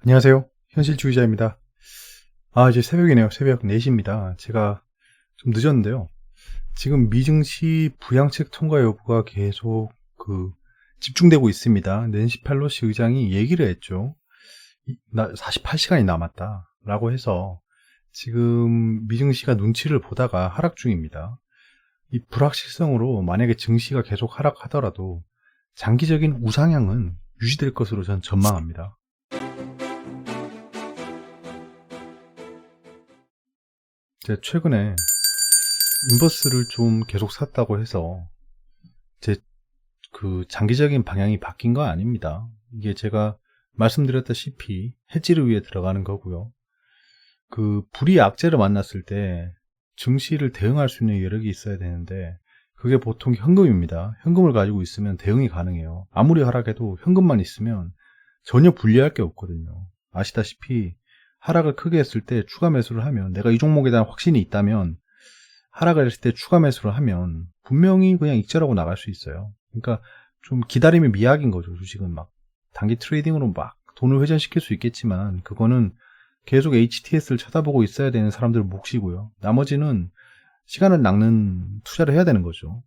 안녕하세요. 현실주의자입니다. 이제 새벽이네요. 새벽 4시입니다. 제가 좀 늦었는데요. 지금 미증시 부양책 통과 여부가 계속 집중되고 있습니다. 낸시 펠로시 의장이 얘기를 했죠. 48시간이 남았다 라고 해서 지금 미증시가 눈치를 보다가 하락 중입니다. 이 불확실성으로 만약에 증시가 계속 하락하더라도 장기적인 우상향은 유지될 것으로 전 전망합니다. 제가 최근에 인버스를 좀 계속 샀다고 해서 제 장기적인 방향이 바뀐 거 아닙니다. 이게 제가 말씀드렸다시피 해지를 위해 들어가는 거고요. 불이 악재를 만났을 때 증시를 대응할 수 있는 여력이 있어야 되는데 그게 보통 현금입니다. 현금을 가지고 있으면 대응이 가능해요. 아무리 하락해도 현금만 있으면 전혀 불리할 게 없거든요. 아시다시피 하락을 크게 했을 때 추가 매수를 하면, 내가 이 종목에 대한 확신이 있다면 하락을 했을 때 추가 매수를 하면 분명히 그냥 익절하고 나갈 수 있어요. 그러니까 좀 기다림의 미학인 거죠. 주식은 막 단기 트레이딩으로 막 돈을 회전시킬 수 있겠지만 그거는 계속 HTS를 쳐다보고 있어야 되는 사람들 몫이고요. 나머지는 시간을 낚는 투자를 해야 되는 거죠.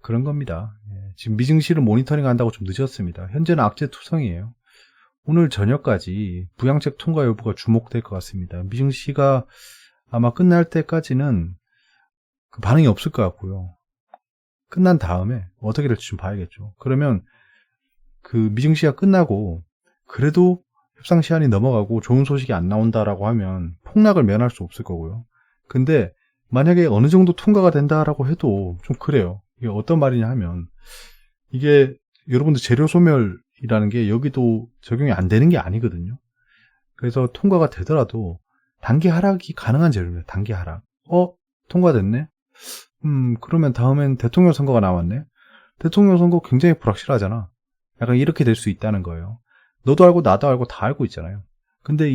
그런 겁니다. 지금 미증시를 모니터링 한다고 좀 늦었습니다. 현재는 악재 투성이에요. 오늘 저녁까지 부양책 통과 여부가 주목될 것 같습니다. 미증시가 아마 끝날 때까지는 반응이 없을 것 같고요. 끝난 다음에 어떻게 될지 좀 봐야겠죠. 그러면 미증시가 끝나고 그래도 협상 시한이 넘어가고 좋은 소식이 안 나온다라고 하면 폭락을 면할 수 없을 거고요. 근데 만약에 어느 정도 통과가 된다라고 해도 좀 그래요. 이게 어떤 말이냐 하면, 이게 여러분들 재료 소멸이라는 게 여기도 적용이 안 되는 게 아니거든요. 그래서 통과가 되더라도 단기 하락이 가능한 재료입니다. 단기 하락. 통과됐네? 그러면 다음엔 대통령 선거가 나왔네? 대통령 선거 굉장히 불확실하잖아. 약간 이렇게 될 수 있다는 거예요. 너도 알고 나도 알고 다 알고 있잖아요. 근데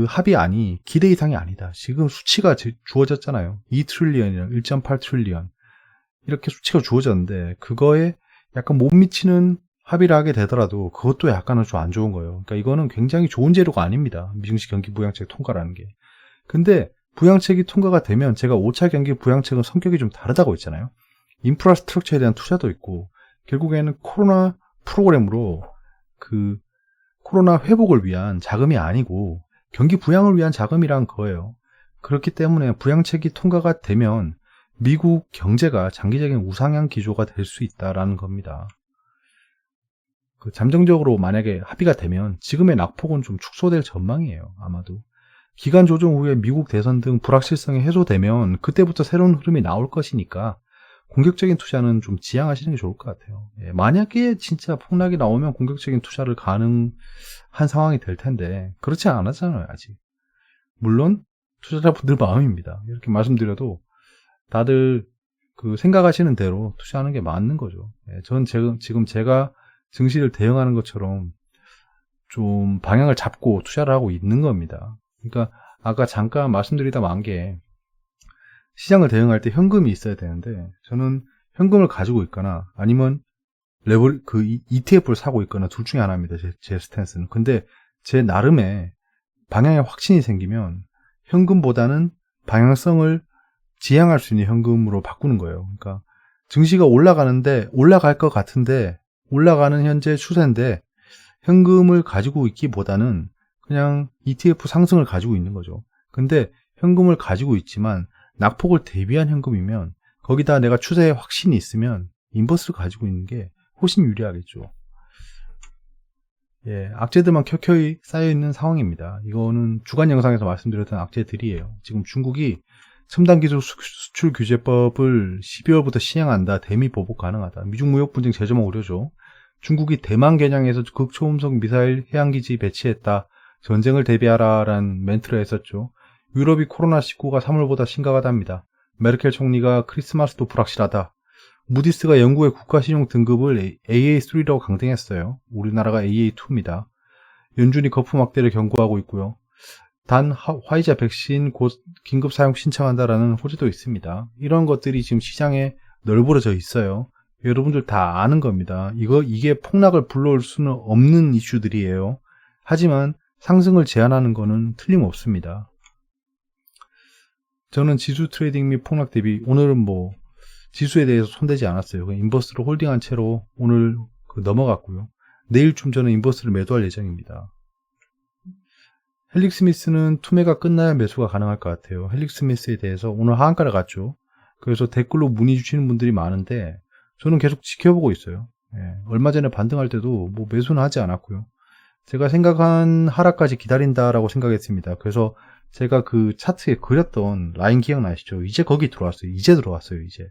합의안이 기대 이상이 아니다. 지금 수치가 주어졌잖아요. 2트릴리언이랑 1.8 트릴리언. 이렇게 수치가 주어졌는데 그거에 약간 못 미치는 합의를 하게 되더라도 그것도 약간은 좀 안 좋은 거예요. 그러니까 이거는 굉장히 좋은 재료가 아닙니다. 미증시 경기 부양책 통과라는 게. 근데 부양책이 통과가 되면, 제가 5차 경기 부양책은 성격이 좀 다르다고 했잖아요. 인프라스트럭처에 대한 투자도 있고 결국에는 코로나 프로그램으로 코로나 회복을 위한 자금이 아니고 경기 부양을 위한 자금이란 거예요. 그렇기 때문에 부양책이 통과가 되면 미국 경제가 장기적인 우상향 기조가 될 수 있다라는 겁니다. 잠정적으로 만약에 합의가 되면 지금의 낙폭은 좀 축소될 전망이에요. 아마도 기간 조정 후에 미국 대선 등 불확실성이 해소되면 그때부터 새로운 흐름이 나올 것이니까 공격적인 투자는 좀 지양하시는 게 좋을 것 같아요. 만약에 진짜 폭락이 나오면 공격적인 투자를 가능한 상황이 될 텐데 그렇지 않았잖아요. 아직. 물론 투자자분들 마음입니다. 이렇게 말씀드려도 다들 생각하시는 대로 투자하는 게 맞는 거죠. 전 지금 제가 증시를 대응하는 것처럼 좀 방향을 잡고 투자를 하고 있는 겁니다. 그러니까 아까 잠깐 말씀드리다 만 게, 시장을 대응할 때 현금이 있어야 되는데 저는 현금을 가지고 있거나 아니면 ETF를 사고 있거나 둘 중에 하나입니다. 제 스탠스는. 근데 제 나름의 방향에 확신이 생기면 현금보다는 방향성을 지향할 수 있는 현금으로 바꾸는 거예요. 그러니까 증시가 올라갈 것 같은데, 올라가는 현재 추세인데 현금을 가지고 있기보다는 그냥 ETF 상승을 가지고 있는 거죠. 근데 현금을 가지고 있지만 낙폭을 대비한 현금이면, 거기다 내가 추세에 확신이 있으면 인버스를 가지고 있는 게 훨씬 유리하겠죠. 악재들만 켜켜이 쌓여있는 상황입니다. 이거는 주간 영상에서 말씀드렸던 악재들이에요. 지금 중국이 첨단 기술 수출 규제법을 12월부터 시행한다. 대미 보복 가능하다. 미중 무역 분쟁 재점화 우려죠. 중국이 대만 겨냥해서 극초음속 미사일 해양기지 배치했다. 전쟁을 대비하라라는 멘트를 했었죠. 유럽이 코로나19가 3월보다 심각하답니다. 메르켈 총리가 크리스마스도 불확실하다. 무디스가 영국의 국가신용 등급을 AA3라고 강등했어요. 우리나라가 AA2입니다. 연준이 거품 확대를 경고하고 있고요. 단 화이자 백신 곧 긴급 사용 신청한다라는 호재도 있습니다. 이런 것들이 지금 시장에 널브러져 있어요. 여러분들 다 아는 겁니다. 이게 폭락을 불러올 수는 없는 이슈들이에요. 하지만 상승을 제한하는 거는 틀림없습니다. 저는 지수 트레이딩 및 폭락 대비 오늘은 뭐 지수에 대해서 손대지 않았어요. 그냥 인버스를 홀딩한 채로 오늘 넘어갔고요. 내일쯤 저는 인버스를 매도할 예정입니다. 헬릭스미스는 투매가 끝나야 매수가 가능할 것 같아요. 헬릭스미스에 대해서 오늘 하한가를 갔죠. 그래서 댓글로 문의 주시는 분들이 많은데 저는 계속 지켜보고 있어요. 얼마 전에 반등할 때도 뭐 매수는 하지 않았고요. 제가 생각한 하락까지 기다린다라고 생각했습니다. 그래서 제가 그 차트에 그렸던 라인 기억나시죠? 이제 거기 들어왔어요. 이제 들어왔어요. 이제.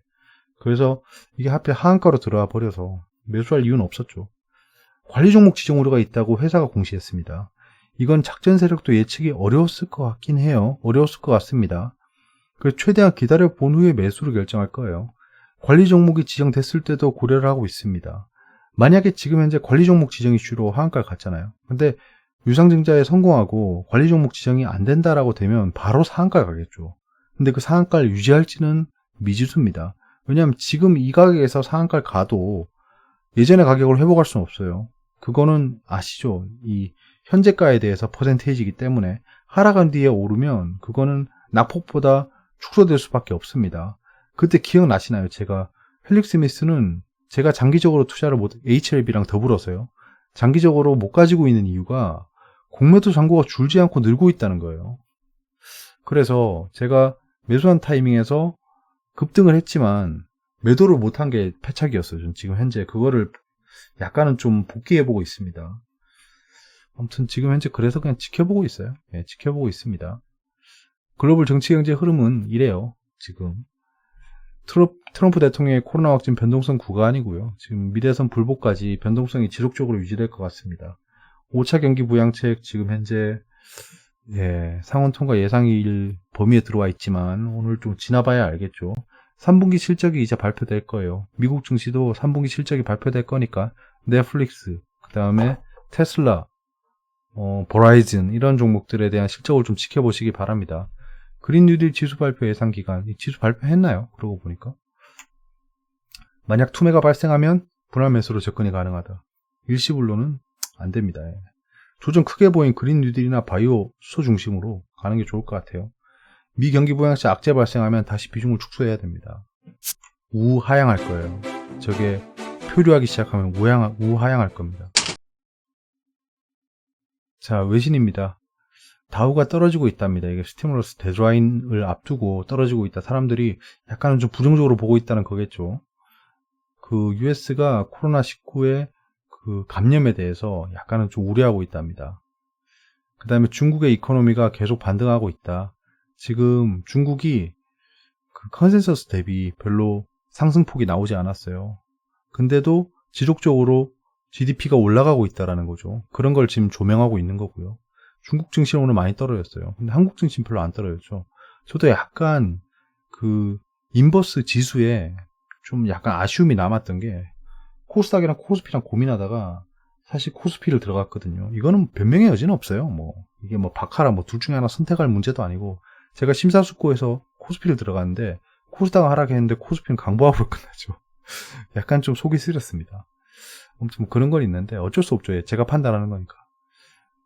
그래서 이게 하필 하한가로 들어와 버려서 매수할 이유는 없었죠. 관리 종목 지정 우려가 있다고 회사가 공시했습니다. 이건 작전 세력도 예측이 어려웠을 것 같긴 해요. 어려웠을 것 같습니다. 그래서 최대한 기다려 본 후에 매수를 결정할 거예요. 관리 종목이 지정됐을 때도 고려를 하고 있습니다. 만약에 지금 현재 관리 종목 지정이 주로 하한가를 갔잖아요. 근데 유상증자에 성공하고 관리 종목 지정이 안 된다라고 되면 바로 상한가를 가겠죠. 근데 그 상한가를 유지할지는 미지수입니다. 왜냐하면 지금 이 가격에서 상한가를 가도 예전의 가격을 회복할 수는 없어요. 그거는 아시죠? 이 현재가에 대해서 퍼센테이지이기 때문에 하락한 뒤에 오르면 그거는 낙폭보다 축소될 수밖에 없습니다. 그때 기억나시나요? 제가 헬릭스미스는 제가 장기적으로 투자를 못, HLB랑 더불어서요. 장기적으로 못 가지고 있는 이유가 공매도 잔고가 줄지 않고 늘고 있다는 거예요. 그래서 제가 매수한 타이밍에서 급등을 했지만 매도를 못한 게 패착이었어요. 전 지금 현재 그거를 약간은 좀 복귀해보고 있습니다. 아무튼 지금 현재 그래서 그냥 지켜보고 있어요. 지켜보고 있습니다. 글로벌 정치 경제 흐름은 이래요. 지금 트럼프 대통령의 코로나 확진 변동성 구간이고요. 지금 미대선 불복까지 변동성이 지속적으로 유지될 것 같습니다. 5차 경기 부양책 지금 현재 상원 통과 예상일 범위에 들어와 있지만 오늘 좀 지나봐야 알겠죠. 3분기 실적이 이제 발표될 거예요. 미국 증시도 3분기 실적이 발표될 거니까 넷플릭스, 그 다음에 테슬라, 버라이즌 이런 종목들에 대한 실적을 좀 지켜보시기 바랍니다. 그린 뉴딜 지수 발표 예상 기간, 이 지수 발표했나요? 그러고 보니까. 만약 투매가 발생하면 분할 매수로 접근이 가능하다. 일시불로는 안 됩니다. 조정 크게 보인 그린 뉴딜이나 바이오 수소 중심으로 가는 게 좋을 것 같아요. 미 경기 부양세 악재 발생하면 다시 비중을 축소해야 됩니다. 우하향할 거예요. 저게 표류하기 시작하면 우하향할 겁니다. 자, 외신입니다. 다우가 떨어지고 있답니다. 이게 스티뮬러스 데드라인을 앞두고 떨어지고 있다. 사람들이 약간은 좀 부정적으로 보고 있다는 거겠죠. 그 US가 코로나19의 그 감염에 대해서 약간은 좀 우려하고 있답니다. 그 다음에 중국의 이코노미가 계속 반등하고 있다. 지금 중국이 그 컨센서스 대비 별로 상승폭이 나오지 않았어요. 근데도 지속적으로 GDP가 올라가고 있다는 거죠. 그런 걸 지금 조명하고 있는 거고요. 중국 증시는 오늘 많이 떨어졌어요. 근데 한국 증시는 별로 안 떨어졌죠. 저도 약간 그 인버스 지수에 좀 약간 아쉬움이 남았던 게 코스닥이랑 코스피랑 고민하다가 사실 코스피를 들어갔거든요. 이거는 변명의 여지는 없어요. 뭐 이게 뭐 박하라 뭐 둘 중에 하나 선택할 문제도 아니고 제가 심사숙고해서 코스피를 들어갔는데 코스닥은 하락했는데 코스피는 강보합으로 끝나죠. 약간 좀 속이 쓰렸습니다. 아무튼 뭐 그런 건 있는데 어쩔 수 없죠. 제가 판단하는 거니까.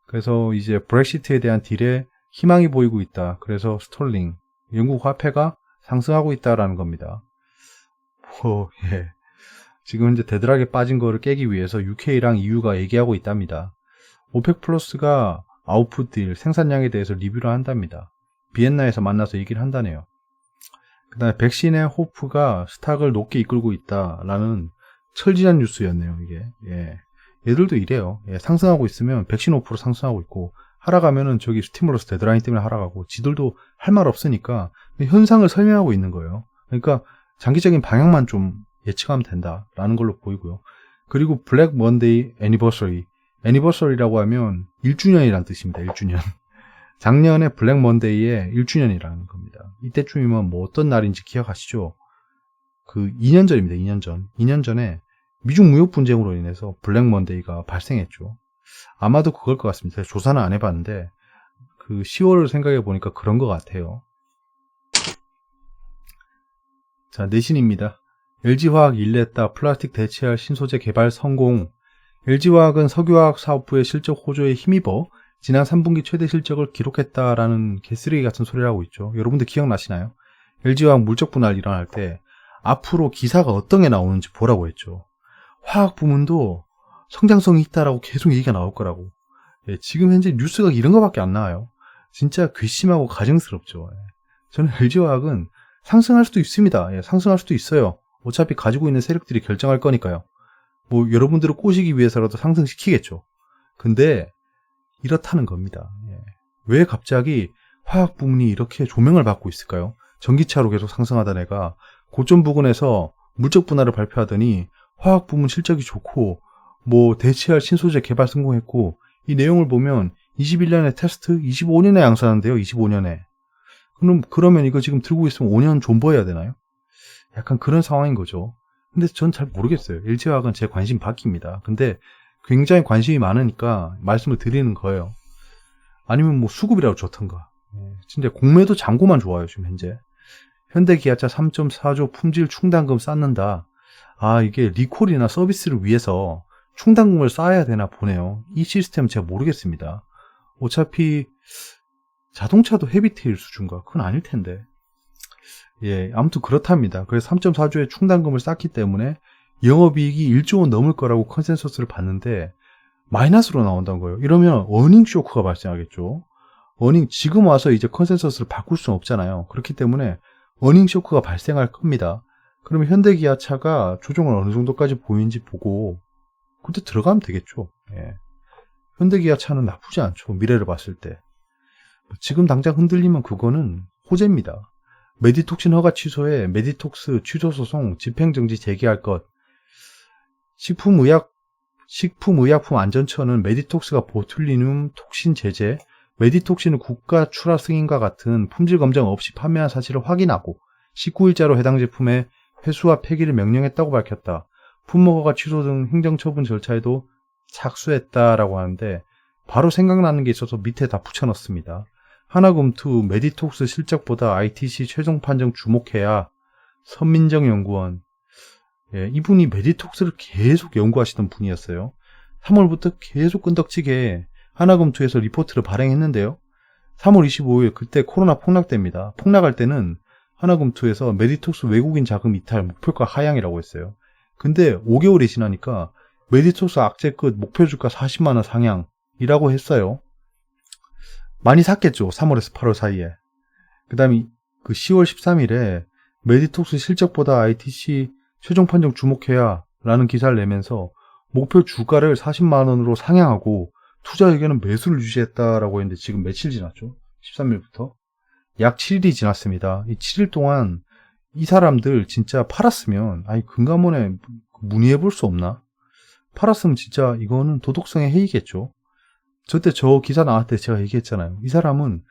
그래서 이제 브렉시트에 대한 딜에 희망이 보이고 있다. 그래서 스톨링, 영국 화폐가 상승하고 있다라는 겁니다. 지금 현재 대드락에 빠진 거를 깨기 위해서 UK랑 EU가 얘기하고 있답니다. 오펙 플러스가 아웃풋 딜, 생산량에 대해서 리뷰를 한답니다. 비엔나에서 만나서 얘기를 한다네요. 그 다음에 백신의 호프가 스탁을 높게 이끌고 있다라는 철지한 뉴스였네요, 이게. 얘들도 이래요. 상승하고 있으면 백신 호프로 상승하고 있고, 하락하면은 저기 스티뮬러스 데드라인 때문에 하락하고, 지들도 할 말 없으니까 현상을 설명하고 있는 거예요. 그러니까 장기적인 방향만 좀 예측하면 된다라는 걸로 보이고요. 그리고 블랙 먼데이 애니버서리. 애니버서리라고 하면 1주년이란 뜻입니다. 1주년. 작년에 블랙 먼데이의 1주년이라는 겁니다. 이때쯤이면 뭐 어떤 날인지 기억하시죠? 그 2년 전입니다. 2년 전. 2년 전에 미중 무역 분쟁으로 인해서 블랙 먼데이가 발생했죠. 아마도 그걸 것 같습니다. 조사는 안 해봤는데 그 10월을 생각해 보니까 그런 것 같아요. 자, 내신입니다. LG화학 일냈다 플라스틱 대체할 신소재 개발 성공. LG화학은 석유화학 사업부의 실적 호조에 힘입어 지난 3분기 최대 실적을 기록했다라는 개쓰레기 같은 소리를 하고 있죠. 여러분들 기억나시나요? LG화학 물적 분할 일어날 때 앞으로 기사가 어떤 게 나오는지 보라고 했죠. 화학 부문도 성장성이 있다라고 계속 얘기가 나올 거라고. 예, 지금 현재 뉴스가 이런 거밖에 안 나와요. 진짜 괘씸하고 가증스럽죠. 예. 저는 LG화학은 상승할 수도 있습니다. 예, 상승할 수도 있어요. 어차피 가지고 있는 세력들이 결정할 거니까요. 뭐 여러분들을 꼬시기 위해서라도 상승시키겠죠. 근데 이렇다는 겁니다. 예. 왜 갑자기 화학 부문이 이렇게 조명을 받고 있을까요? 전기차로 계속 상승하던 애가 고점 부근에서 물적 분할을 발표하더니 화학 부문 실적이 좋고 뭐 대체할 신소재 개발 성공했고, 이 내용을 보면 21년에 테스트, 25년에 양산한대요. 25년에. 그러면 이거 지금 들고 있으면 5년 존버해야 되나요? 약간 그런 상황인 거죠. 근데 전 잘 모르겠어요. LG화학은 제 관심 밖입니다. 근데 굉장히 관심이 많으니까 말씀을 드리는 거예요. 아니면 뭐 수급이라도 좋던가. 진짜 공매도 잔고만 좋아요, 지금 현재. 현대기아차 3.4조 품질 충당금 쌓는다. 아, 이게 리콜이나 서비스를 위해서 충당금을 쌓아야 되나 보네요. 이 시스템 제가 모르겠습니다. 어차피 자동차도 헤비테일 수준가? 그건 아닐 텐데. 예, 아무튼 그렇답니다. 그래서 3.4조의 충당금을 쌓기 때문에 영업이익이 1조 원 넘을 거라고 컨센서스를 봤는데 마이너스로 나온다는 거예요. 이러면 어닝 쇼크가 발생하겠죠. 지금 와서 이제 컨센서스를 바꿀 수는 없잖아요. 그렇기 때문에 어닝 쇼크가 발생할 겁니다. 그러면 현대기아차가 조정을 어느 정도까지 보이는지 보고 그때 들어가면 되겠죠. 예. 현대기아차는 나쁘지 않죠. 미래를 봤을 때. 지금 당장 흔들리면 그거는 호재입니다. 메디톡신 허가 취소에 메디톡스 취소 소송 집행정지 제기할 것. 식품의약품 안전처는 메디톡스가 보툴리눔 톡신 제재, 메디톡신은 국가 출하 승인과 같은 품질 검정 없이 판매한 사실을 확인하고 19일자로 해당 제품의 회수와 폐기를 명령했다고 밝혔다. 품목허가 취소 등 행정처분 절차에도 착수했다라고 하는데 바로 생각나는 게 있어서 밑에 다 붙여넣습니다. 하나금투 메디톡스 실적보다 ITC 최종 판정 주목해야. 선민정 연구원. 예, 이분이 메디톡스를 계속 연구하시던 분이었어요. 3월부터 계속 끈덕지게 하나금투에서 리포트를 발행했는데요. 3월 25일 그때 코로나 폭락됩니다. 폭락할 때는 하나금투에서 메디톡스 외국인 자금 이탈 목표가 하향이라고 했어요. 근데 5개월이 지나니까 메디톡스 악재 끝 목표 주가 40만원 상향이라고 했어요. 많이 샀겠죠. 3월에서 8월 사이에. 그 다음에 그 10월 13일에 메디톡스 실적보다 ITC 최종 판정 주목해야 라는 기사를 내면서 목표 주가를 40만원으로 상향하고 투자 의견은 매수를 유지했다라고 했는데 지금 며칠 지났죠? 13일부터. 약 7일이 지났습니다. 이 7일 동안 이 사람들 진짜 팔았으면, 아니, 금감원에 문의해 볼 수 없나? 팔았으면 진짜 이거는 도덕성의 해이겠죠. 저때 저 기사 나왔을 때 제가 얘기했잖아요. 이 사람은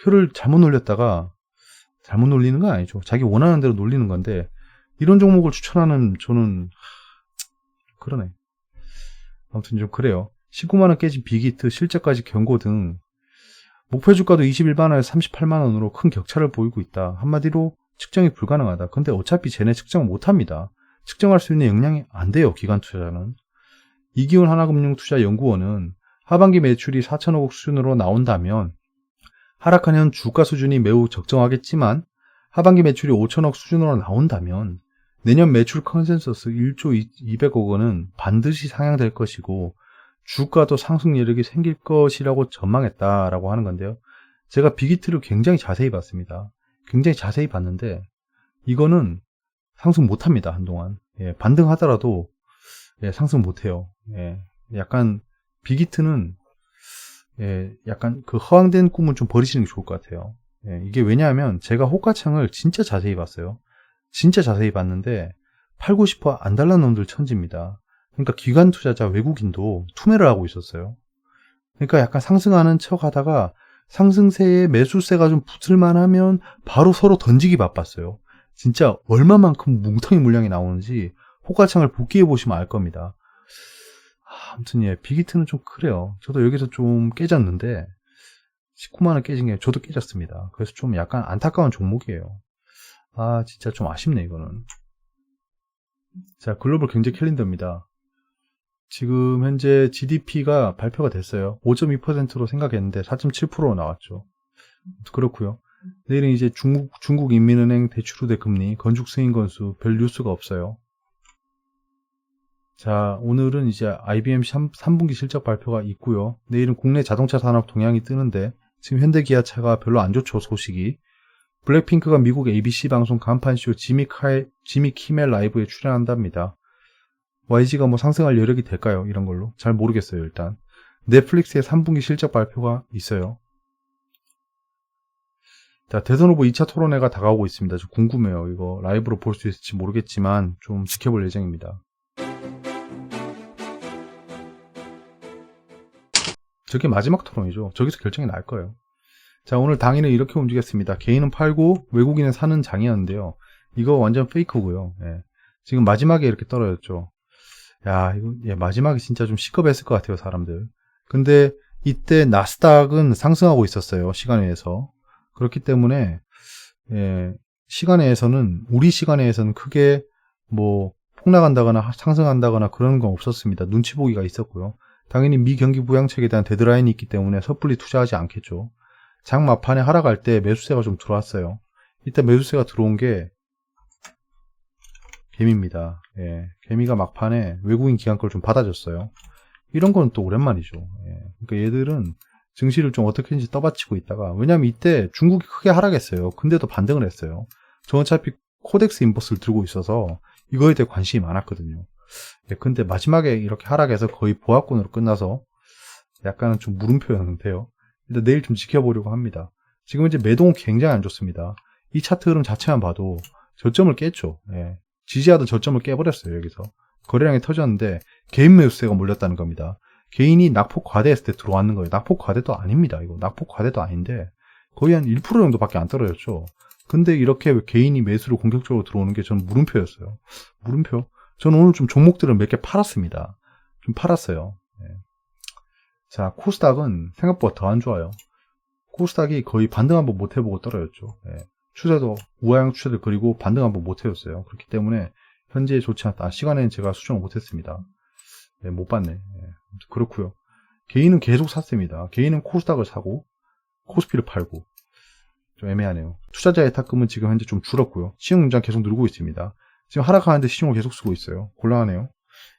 표를 잘못 놀렸다가, 잘못 놀리는 건 아니죠. 자기 원하는 대로 놀리는 건데, 이런 종목을 추천하는 저는, 그러네. 아무튼 좀 그래요. 19만원 깨진 빅히트, 실적까지 경고 등, 목표 주가도 21만원에서 38만원으로 큰 격차를 보이고 있다. 한마디로 측정이 불가능하다. 근데 어차피 쟤네 측정 못합니다. 측정할 수 있는 역량이 안 돼요. 기관 투자자는. 이기훈 하나금융투자연구원은 하반기 매출이 4천억 수준으로 나온다면 하락하는 주가 수준이 매우 적정하겠지만 하반기 매출이 5천억 수준으로 나온다면 내년 매출 컨센서스 1조 200억 원은 반드시 상향될 것이고 주가도 상승 여력이 생길 것이라고 전망했다라고 하는 건데요. 제가 빅히트를 굉장히 자세히 봤습니다. 굉장히 자세히 봤는데 이거는 상승 못합니다. 한동안. 예, 반등하더라도 예, 상승 못해요. 예, 약간 빅히트는 예, 약간 그 허황된 꿈은 좀 버리시는 게 좋을 것 같아요. 예, 이게 왜냐하면 제가 호가창을 진짜 자세히 봤어요. 진짜 자세히 봤는데 팔고 싶어 안 달라는 놈들 천지입니다. 그러니까 기관 투자자 외국인도 투매를 하고 있었어요. 그러니까 약간 상승하는 척 하다가 상승세에 매수세가 좀 붙을만 하면 바로 서로 던지기 바빴어요. 진짜 얼마만큼 뭉텅이 물량이 나오는지 호가창을 복귀해 보시면 알 겁니다. 아무튼 예, 빅히트는 좀 그래요. 저도 여기서 좀 깨졌는데 19만원 깨진 게 저도 깨졌습니다. 그래서 좀 약간 안타까운 종목이에요. 아 진짜 좀 아쉽네 이거는. 자, 글로벌 경제 캘린더입니다. 지금 현재 GDP가 발표가 됐어요. 5.2%로 생각했는데 4.7%로 나왔죠. 그렇고요. 내일은 이제 중국인민은행 대출우대 금리, 건축 승인 건수 별 뉴스가 없어요. 자, 오늘은 이제 IBM 3분기 실적 발표가 있고요. 내일은 국내 자동차 산업 동향이 뜨는데 지금 현대기아차가 별로 안 좋죠, 소식이. 블랙핑크가 미국 ABC 방송 간판쇼 지미 키멜 라이브에 출연한답니다. YG가 뭐 상승할 여력이 될까요? 이런 걸로. 잘 모르겠어요, 일단. 넷플릭스의 3분기 실적 발표가 있어요. 자, 대선 후보 2차 토론회가 다가오고 있습니다. 좀 궁금해요. 이거 라이브로 볼 수 있을지 모르겠지만 좀 지켜볼 예정입니다. 저게 마지막 토론이죠. 저기서 결정이 날 거예요. 자, 오늘 당일은 이렇게 움직였습니다. 개인은 팔고 외국인은 사는 장이었는데요. 이거 완전 페이크고요. 예. 지금 마지막에 이렇게 떨어졌죠. 야, 이거 마지막에 진짜 좀 시겁했을 것 같아요, 사람들. 근데 이때 나스닥은 상승하고 있었어요, 시간에서. 그렇기 때문에 시간에서는 우리 시간에서는 크게 뭐 폭락한다거나 상승한다거나 그런 건 없었습니다. 눈치 보기가 있었고요. 당연히 미 경기 부양책에 대한 데드라인이 있기 때문에 섣불리 투자하지 않겠죠. 장 막판에 하락할 때 매수세가 좀 들어왔어요. 이때 매수세가 들어온 게 개미입니다. 예, 개미가 막판에 외국인 기관 걸 좀 받아줬어요. 이런 건 또 오랜만이죠. 예, 그러니까 얘들은 증시를 좀 어떻게든지 떠받치고 있다가, 왜냐면 이때 중국이 크게 하락했어요. 근데도 반등을 했어요. 저 어차피 코덱스 인버스를 들고 있어서 이거에 대해 관심이 많았거든요. 예, 근데 마지막에 이렇게 하락해서 거의 보합권으로 끝나서 약간은 좀 물음표였는데요. 일단 내일 좀 지켜보려고 합니다. 지금 이제 매동은 굉장히 안 좋습니다. 이 차트 흐름 자체만 봐도 저점을 깼죠. 예, 지지하던 저점을 깨버렸어요. 여기서 거래량이 터졌는데 개인 매수세가 몰렸다는 겁니다. 개인이 낙폭 과대했을 때 들어왔는 거예요. 낙폭 과대도 아닙니다. 이거 낙폭 과대도 아닌데 거의 한 1% 정도밖에 안 떨어졌죠. 근데 이렇게 개인이 매수로 공격적으로 들어오는 게 저는 물음표였어요. 물음표. 저는 오늘 좀 종목들을 몇 개 팔았습니다. 좀 팔았어요. 네. 자, 코스닥은 생각보다 더 안 좋아요. 코스닥이 거의 반등 한번 못 해보고 떨어졌죠. 네. 추세도 우하향 추세를 그리고 반등 한번 못 해줬어요. 그렇기 때문에 현재 좋지 않다. 시간에는 제가 수정을 못했습니다. 네, 못 봤네. 네. 그렇고요. 개인은 계속 샀습니다. 개인은 코스닥을 사고 코스피를 팔고 좀 애매하네요. 투자자 예탁금은 지금 현재 좀 줄었고요. 신용융자 계속 늘고 있습니다. 지금 하락하는데 신용을 계속 쓰고 있어요. 곤란하네요.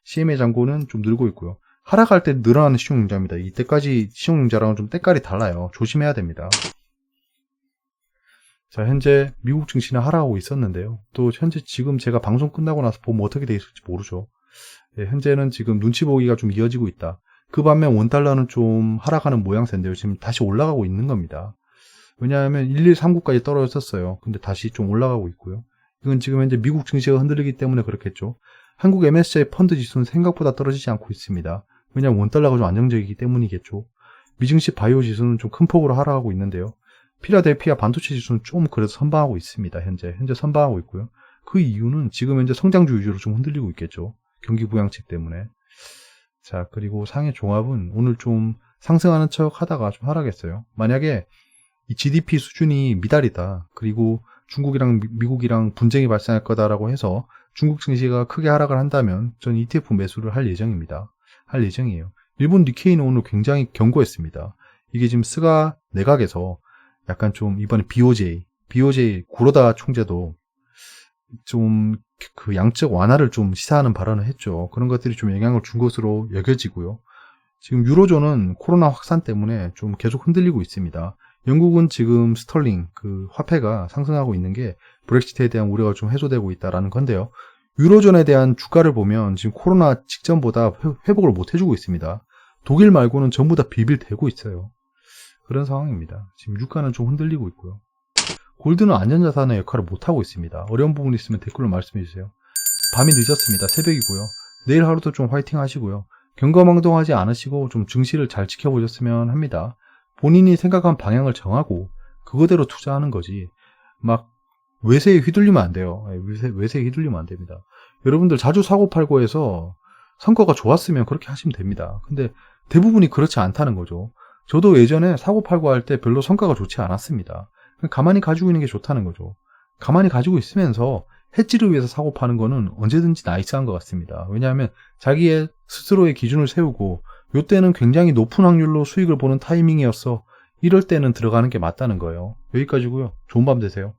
CMA 잔고는 좀 늘고 있고요. 하락할 때 늘어나는 신용융자입니다. 이때까지 신용융자랑은 좀 때깔이 달라요. 조심해야 됩니다. 자, 현재 미국 증시는 하락하고 있었는데요. 또 현재 지금 제가 방송 끝나고 나서 보면 어떻게 돼 있을지 모르죠. 네, 현재는 지금 눈치 보기가 좀 이어지고 있다. 그 반면 원달러는 좀 하락하는 모양새인데요. 지금 다시 올라가고 있는 겁니다. 왜냐하면 1139까지 떨어졌었어요. 근데 다시 좀 올라가고 있고요. 이건 지금 현재 미국 증시가 흔들리기 때문에 그렇겠죠. 한국 MSCI 펀드 지수는 생각보다 떨어지지 않고 있습니다. 왜냐하면 원달러가 좀 안정적이기 때문이겠죠. 미증시 바이오 지수는 좀 큰 폭으로 하락하고 있는데요. 필라델피아 반도체 지수는 좀 그래도 선방하고 있습니다. 현재 선방하고 있고요. 그 이유는 지금 현재 성장주 위주로 좀 흔들리고 있겠죠. 경기 부양책 때문에. 자, 그리고 상해 종합은 오늘 좀 상승하는 척 하다가 좀 하락했어요. 만약에 이 GDP 수준이 미달이다. 그리고 중국이랑 미국이랑 분쟁이 발생할 거다라고 해서 중국 증시가 크게 하락을 한다면 전 ETF 매수를 할 예정입니다. 할 예정이에요. 일본 니케이는 오늘 굉장히 견고했습니다. 이게 지금 스가 내각에서 약간 좀 이번에 BOJ 구로다 총재도 좀 그 양적 완화를 좀 시사하는 발언을 했죠. 그런 것들이 좀 영향을 준 것으로 여겨지고요. 지금 유로존은 코로나 확산 때문에 좀 계속 흔들리고 있습니다. 영국은 지금 스털링 그 화폐가 상승하고 있는 게 브렉시트에 대한 우려가 좀 해소되고 있다라는 건데요. 유로존에 대한 주가를 보면 지금 코로나 직전보다 회복을 못 해주고 있습니다. 독일 말고는 전부 다 비빌대고 있어요. 그런 상황입니다. 지금 유가는 좀 흔들리고 있고요. 골드는 안전자산의 역할을 못하고 있습니다. 어려운 부분이 있으면 댓글로 말씀해주세요. 밤이 늦었습니다. 새벽이고요. 내일 하루도 좀 화이팅 하시고요. 경거망동하지 않으시고 좀 증시를 잘 지켜보셨으면 합니다. 본인이 생각한 방향을 정하고 그거대로 투자하는 거지 막 외세에 휘둘리면 안 돼요. 외세에 휘둘리면 안 됩니다. 여러분들 자주 사고 팔고 해서 성과가 좋았으면 그렇게 하시면 됩니다. 근데 대부분이 그렇지 않다는 거죠. 저도 예전에 사고 팔고 할 때 별로 성과가 좋지 않았습니다. 가만히 가지고 있는 게 좋다는 거죠. 가만히 가지고 있으면서 해지를 위해서 사고 파는 거는 언제든지 나이스한 것 같습니다. 왜냐하면 자기의 스스로의 기준을 세우고 이때는 굉장히 높은 확률로 수익을 보는 타이밍이었어. 이럴 때는 들어가는 게 맞다는 거예요. 여기까지고요. 좋은 밤 되세요.